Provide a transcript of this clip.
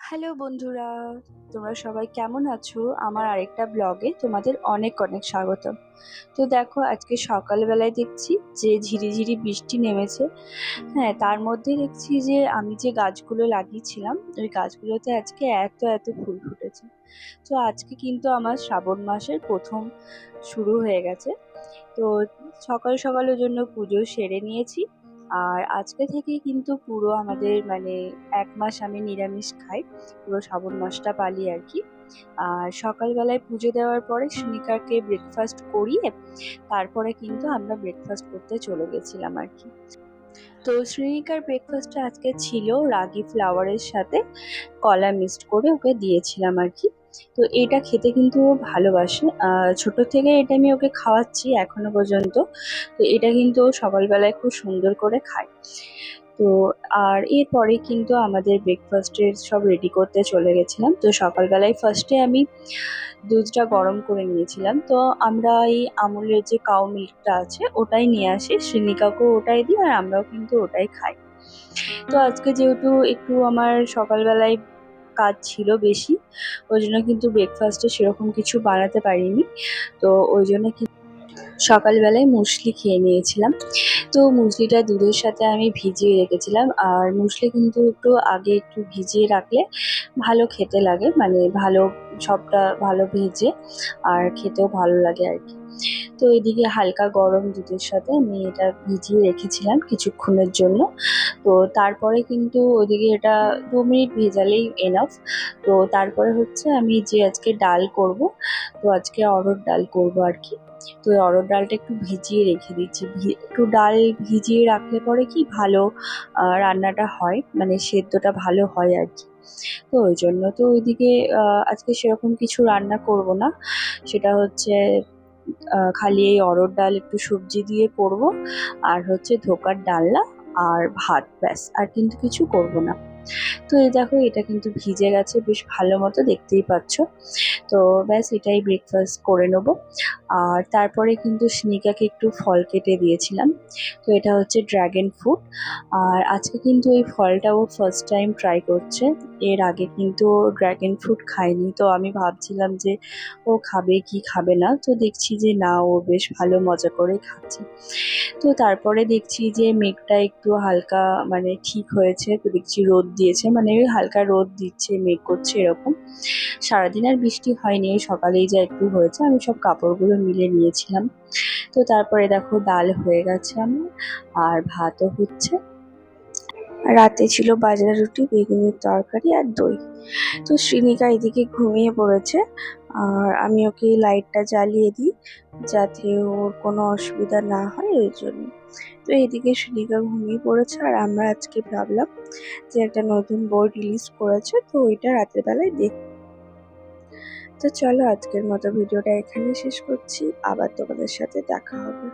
Hello বন্ধুরা, তোমরা সবাই কেমন আছো? আমার আরেকটা ব্লগে তোমাদের অনেক অনেক স্বাগত। তো দেখো, আজকে সকালবেলায় দেখছি যে ঝিরিঝিরি বৃষ্টি নেমেছে। হ্যাঁ, তার মধ্যে দেখছি যে আমি যে গাছগুলো লাগিয়েছিলাম ওই গাছগুলোতে আজকে এত এত ফুল ফুটেছে। তো আজকে কিন্তু আমার শ্রাবণ মাসের প্রথম শুরু হয়ে গেছে। তো সকাল সকাল ওই জন্য পুজো সেরে নিয়েছি। আর আজকে থেকেই কিন্তু পুরো আমাদের মানে 1 মাস আমি নিরামিষ খাই, পুরো শ্রাবণ মাসটা পালি আর কি। আর সকালবেলায় পুজো দেওয়ার পরে সুনিকাকে ব্রেকফাস্ট করিয়ে তারপরে কিন্তু আমরা ব্রেকফাস্ট করতে চলে গেছিলাম আর কি। তো শ্রীনিকার ব্রেকফাস্টে আজকে ছিল রাগি ফ্লাওয়ারের সাথে কলা মিক্সড করে ওকে দিয়েছিলাম আর কি। তো এটা খেতে কিন্তু ও ভালোবাসে, ছোট থেকে এটা আমি ওকে খাওয়াচ্ছি এখনো পর্যন্ত। তো এটা কিন্তু ও সকালবেলায় খুব সুন্দর করে খায়। তো আর এরপরে কিন্তু আমাদের ব্রেকফাস্টের সব রেডি করতে চলে গেছিলাম। তো সকালবেলায় ফার্স্টে আমি দুধটা গরম করে নিয়েছিলাম। তো আমরা এই আমুলের যে কাউ মিল্কটা আছে ওটাই নিয়ে আসি, শ্রীনিকাকেও ওটাই দিই আর আমরাও কিন্তু ওটাই খাই। তো আজকে যেহেতু একটু আমার সকালবেলায় কাজ ছিল বেশি, ওই জন্য কিন্তু ব্রেকফাস্টে সেরকম কিছু বানাতে পারিনি। তো ওই জন্য সকালবেলায় মুসলি খেয়ে নিয়েছিলাম। তো মুসলিটা দুধের সাথে আমি ভিজিয়ে রেখেছিলাম, আর মুসলি কিন্তু একটু আগে একটু ভিজিয়ে রাখলে ভালো খেতে লাগে, মানে ভালো সবটা ভালো ভেজে আর খেতেও ভালো লাগে আর কি। তো এদিকে হালকা গরম দুধের সাথে আমি এটা ভিজিয়ে রেখেছিলাম কিছুক্ষণের জন্য। তো তারপরে কিন্তু ওদিকে এটা 2 মিনিট ভেজালেই এনাফ। তো তারপরে হচ্ছে আমি যে আজকে ডাল করব, তো আজকে অড়হর ডাল করব আর কি। তো ওই অড়হর ডালটা একটু ভিজিয়ে রেখে দিচ্ছি। একটু ডাল ভিজিয়ে রাখলে পরে কি ভালো রান্নাটা হয়, মানে সেদ্ধটা ভালো হয় আর কি। তো ওই জন্য তো ওইদিকে আজকে সেরকম কিছু রান্না করব না। সেটা হচ্ছে খালি এই অড়হর ডাল একটু সবজি দিয়ে করব, আর হচ্ছে ধোকার ডালনা আর ভাত, ব্যাস আর কিন্তু কিছু করব না। তো এই দেখো, এটা কিন্তু ভিজে গেছে বেশ ভালো মতো, দেখতেই পাচ্ছ। তো ব্যাস এটাই ব্রেকফাস্ট করে নেবো। আর তারপরে কিন্তু স্নিকাকে একটু ফল কেটে দিয়েছিলাম। তো এটা হচ্ছে ড্রাগন ফ্রুট। আর আজকে কিন্তু এই ফলটা ও ফার্স্ট টাইম ট্রাই করছে। এর আগে কিন্তু ও ড্রাগন ফ্রুট খায়নি। তো আমি ভাবছিলাম যে ও খাবে কি খাবে না, তো দেখছি যে না, ও বেশ ভালো মজা করে খাচ্ছে। তো তারপরে দেখছি যে মেঘটা একটু হালকা মানে ঠিক হয়েছে, তো দেখছি রোদ দিয়েছে, মানে ওই হালকা রোদ দিচ্ছে, মেঘ করছে এরকম। সারাদিন আর বৃষ্টি হয়নি, এই সকালেই যা একটু হয়েছে, আমি সব কাপড়গুলো মিলে নিয়েছিলাম। তো তারপরে দেখো ডাল হয়ে গেছে আমার, আর ভাতও হচ্ছে। রাতে ছিল বাজরা রুটি, বেগুনের তরকারি আর দই। তো শ্রীনিকা এদিকে ঘুমিয়ে পড়েছে, আর আমি ওকে লাইটটা জ্বালিয়ে দিই যাতে ওর কোনো অসুবিধা না হয় ওই জন্য। তো এদিকে শ্রীনিকা ঘুমিয়ে পড়েছে, আর আমরা আজকে ভাবলাম যে একটা নতুন বই রিলিজ করেছে, তো ওইটা রাতের বেলায় দেখ। তো চলো, আজকের মতো ভিডিওটা এখানে শেষ করছি, আবার তোমাদের সাথে দেখা হবে।